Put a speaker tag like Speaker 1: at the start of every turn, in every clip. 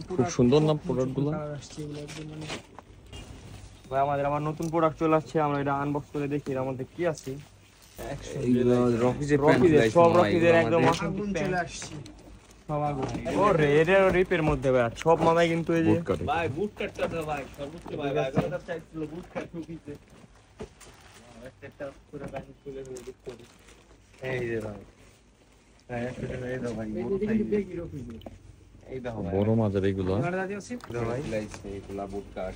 Speaker 1: খুব সুন্দর না প্রোডাক্টগুলো
Speaker 2: ভাই। আমাদের আবার নতুন প্রোডাক্ট চলে আসছে, আমরা এটা আনবক্স করে দেখি এর মধ্যে কি আছে।
Speaker 1: এইগুলো রকিজের
Speaker 2: সব রকিজের একদম আগুন চলে আসছে। ওরে এর রিপের মধ্যে ভাই সব মাথায় কিন্তু এই যে ভাই বুট কাটটা দাও ভাই, সর্বোচ্চ ভাই ভাই কথা চাইছিল বুট কাট ঠুকিছে একটা পুরো ব্যাগ খুলে দেখতে হবে। এই যে ভাই হ্যাঁ এটা এই দাও ভাই এই দাও
Speaker 1: বড় মাজার এইগুলো
Speaker 2: ভাই
Speaker 3: লাইছে এগুলা বুট কাট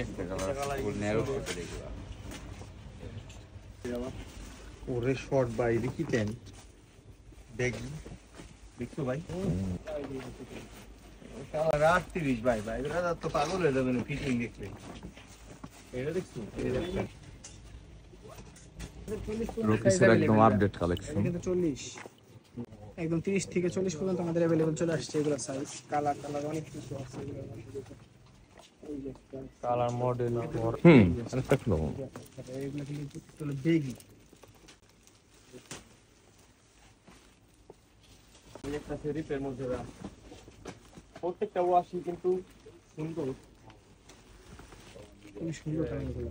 Speaker 3: একটা কালার ফুল ন্যারো শেপের এগুলা।
Speaker 2: ওরে শর্ট ভাই দেখিতেন দেখি দেখছো ভাই কালার 38 ভাই ভাই এটা তো পাগল হয়ে যাবে না ফিটিং দেখলে। এটা দেখছো
Speaker 1: রকিজের একদম আপডেট কালেকশন।
Speaker 4: কিন্তু 40 একদম 30 থেকে 40 পর্যন্ত আমাদের अवेलेबल চলে আসছে এগুলো সাইজ কালার অনেক কিছু আছে এগুলোর মধ্যে। এই যে
Speaker 2: কালার মডেল
Speaker 1: আরেকটা খুলো
Speaker 4: এগুলো কিন্তু চলে বেগি
Speaker 2: একটা রিপের মধ্যে প্রত্যেকটা ওয়াশি কিন্তু সুন্দর
Speaker 4: খুবই সুন্দর কালারগুলো।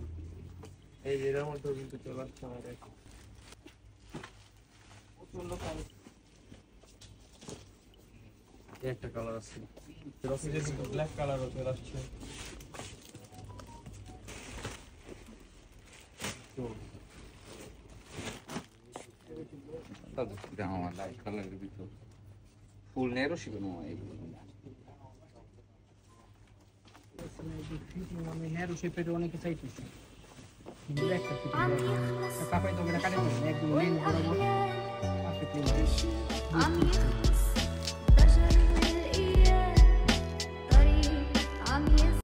Speaker 2: এই যে এর মধ্যে কিন্তু চলে আসছে আমাদের প্রচন্ড কালার। একটা কালার আছে রকিজের কিন্তু ব্ল্যাক কালারও চলে আসছে।
Speaker 3: আমার লাইট কালারের ভিতর ফুল ন্যারো শেপের মনে হয় এগুলো।
Speaker 4: আমি ন্যারো শেপের অনেক চাইতেছি কিন্তু একটা ফিটিং কাপাই তো এটা কাটে একদম মেইন বরাবর পারফেক্টলি